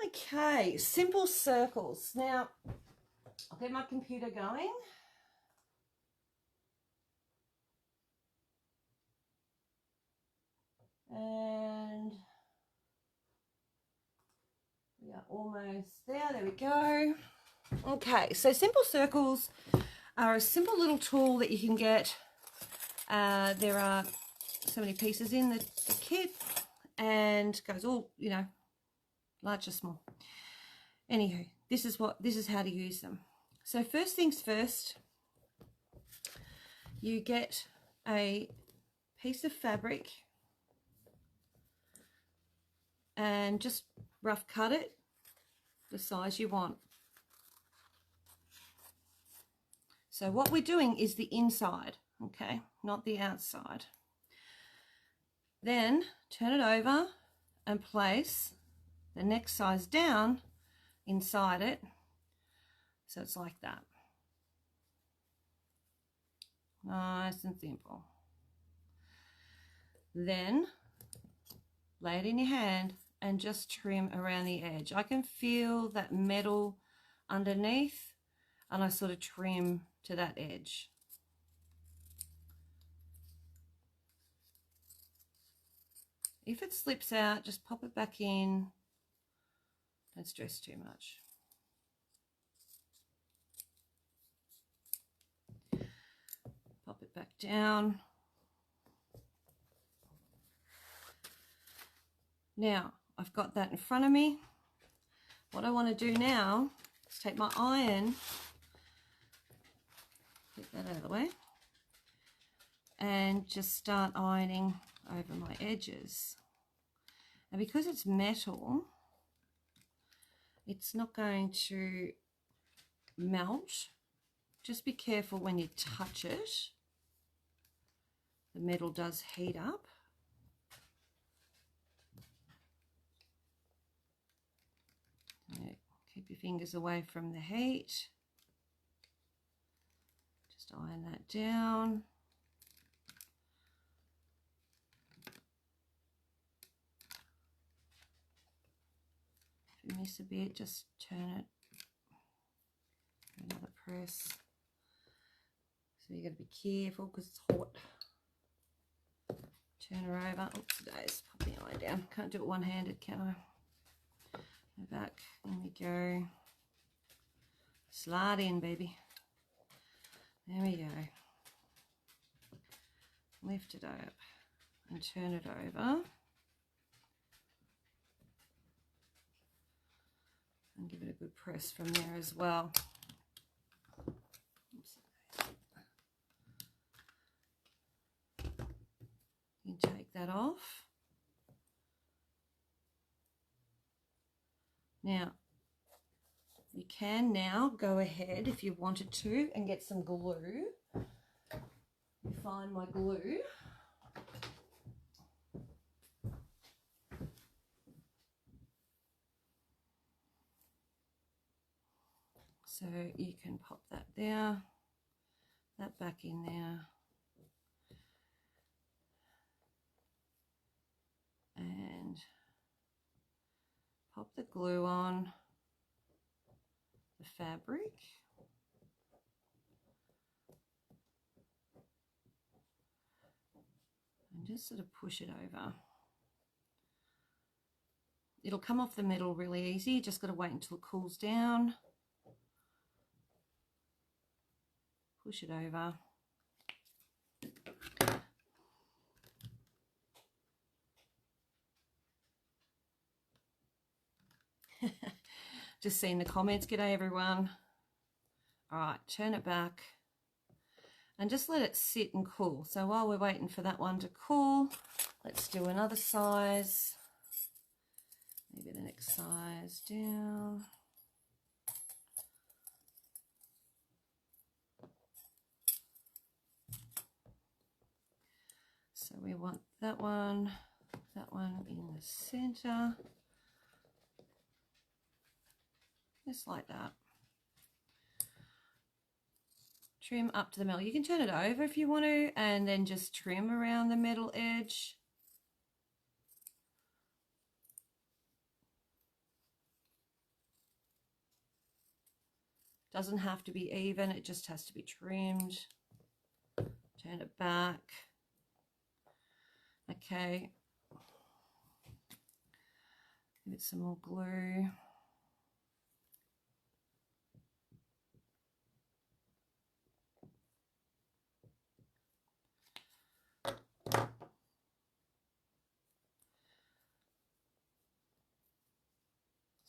Okay, simple circles. Now, I'll get my computer going. And we are almost there. There we go. Okay, so simple circles are a simple little tool that you can get. There are so many pieces in the kit and goes all, you know, large or small. Anywho, this is how to use them. So first things first, you get a piece of fabric and just rough cut it the size you want. So what we're doing is the inside, okay, not the outside. Then turn it over and place the next size down inside it, so it's like that. Nice and simple. Then lay it in your hand and just trim around the edge. I can feel that metal underneath and I sort of trim to that edge. If it slips out, just pop it back in. Don't stress too much. Pop it back down. Now, I've got that in front of me. What I want to do now is take my iron, get that out of the way, and just start ironing over my edges. And because it's metal, it's not going to melt. Just be careful when you touch it. The metal does heat up. Keep your fingers away from the heat. Just iron that down. If you miss a bit, just turn it. Another press. So you got to be careful because it's hot. Turn her over. Oops, days. Pop the eye down. Can't do it one-handed, can I? Go back. There we go. Slide in, baby. There we go. Lift it up and turn it over. And give it a good press from there as well. You can take that off. Now, you can now go ahead if you wanted to and get some glue. You find my glue. So you can pop that there, that back in there. And pop the glue on the fabric. And just sort of push it over. It'll come off the metal really easy, just got to wait until it cools down. Push it over. Just seeing the comments. G'day everyone. All right, turn it back and just let it sit and cool. So while we're waiting for that one to cool, let's do another size. Maybe the next size down. So we want that one in the center. Just like that. Trim up to the middle. You can turn it over if you want to and then just trim around the middle edge. Doesn't have to be even, it just has to be trimmed. Turn it back. Okay. Give it some more glue.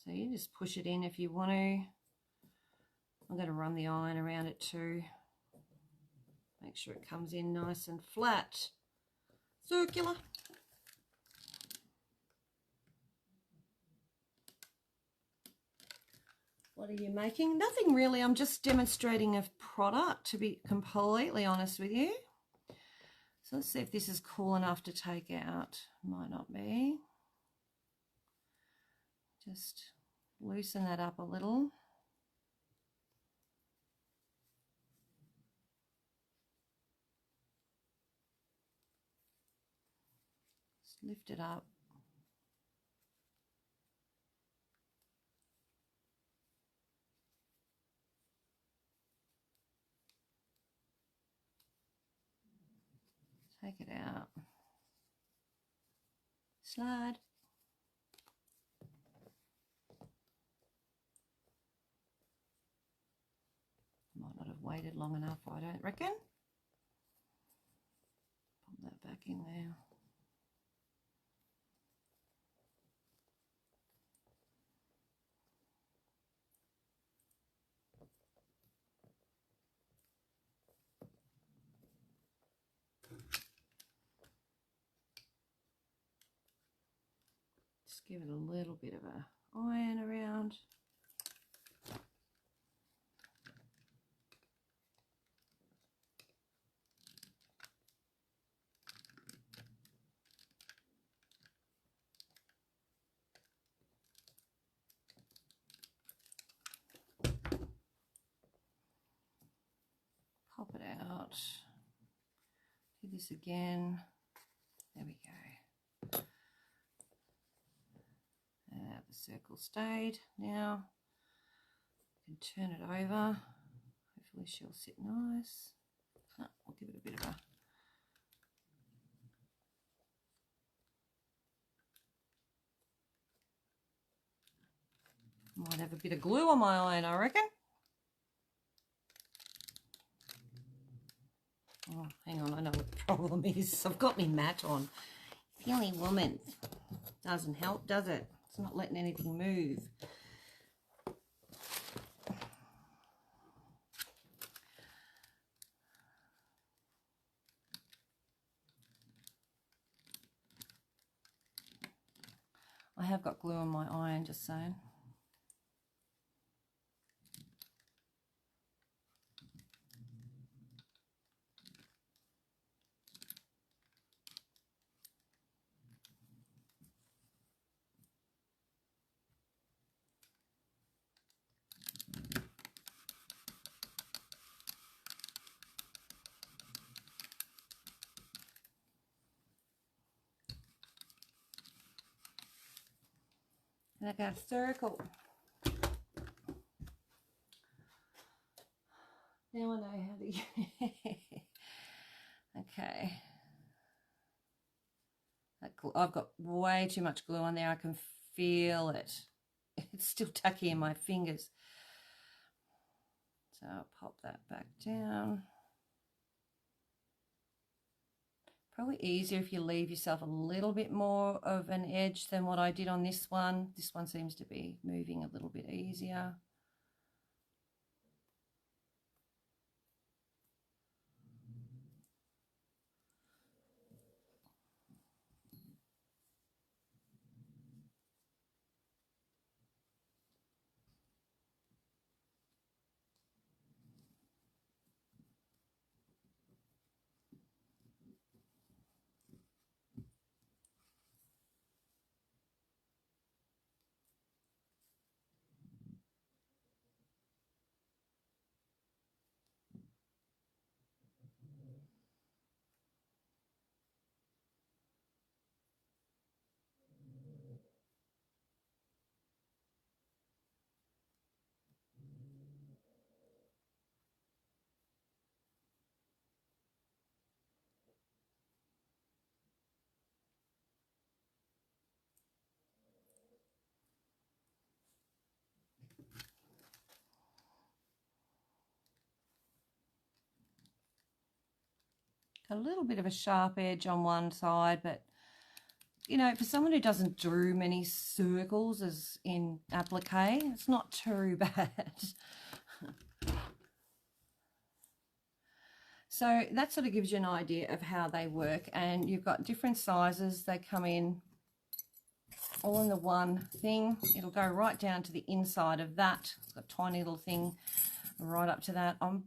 So you just push it in if you want to. I'm going to run the iron around it too. Make sure it comes in nice and flat. Circular. What are you making? Nothing really. I'm just demonstrating a product, to be completely honest with you. So let's see if this is cool enough to take out. Might not be. Just loosen that up a little. Just lift it up. Take it out. Slide. Might not have waited long enough, I don't reckon. Pop that back in there. Just give it a little bit of a iron around. Pop it out. Do this again. There we go. The circle stayed. Now you can turn it over. Hopefully she'll sit nice. I'll give it a bit of a might have a bit of glue on my iron, I reckon. Oh, hang on, I know what the problem is. I've got my mat on. Silly woman. Doesn't help, does it? It's not letting anything move. I have got glue on my iron, just saying. Like a circle. Now I know how to. Okay. I've got way too much glue on there. I can feel it. It's still tucky in my fingers. So I'll pop that back down. Probably easier if you leave yourself a little bit more of an edge than what I did on this one. This one seems to be moving a little bit easier. a little bit of a sharp edge on one side, but you know, for someone who doesn't do many circles as in applique, it's not too bad. So that sort of gives you an idea of how they work, and you've got different sizes. They come in all in the one thing. It'll go right down to the inside of that. It's got a tiny little thing right up to that. I've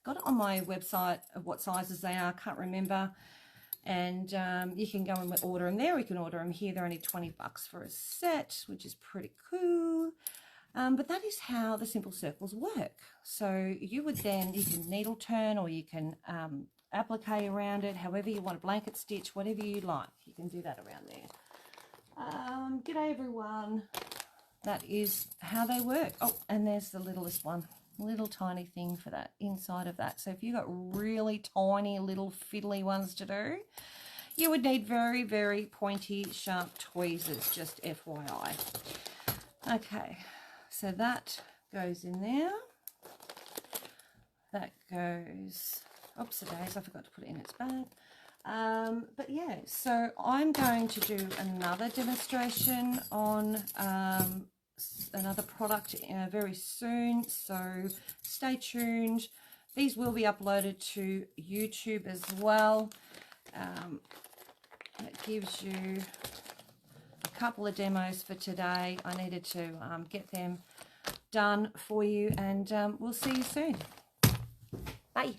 got it on my website of what sizes they are, can't remember. And you can go and order them there. We can order them here. They're only $20 for a set, which is pretty cool. But that is how the simple circles work. So you would then, you can needle turn, or you can applique around it, however you want, a blanket stitch, whatever you like. You can do that around there. G'day everyone. That is how they work. Oh, and there's the littlest one. Little tiny thing for that inside of that. So if you've got really tiny little fiddly ones to do, you would need very, very pointy, sharp tweezers, just FYI. Okay, so that goes in there. That goes, oops a days, I forgot to put it in its bag. But yeah, so I'm going to do another demonstration on another product very soon, so stay tuned. These will be uploaded to YouTube as well. That gives you a couple of demos for today. I needed to get them done for you, and we'll see you soon. Bye.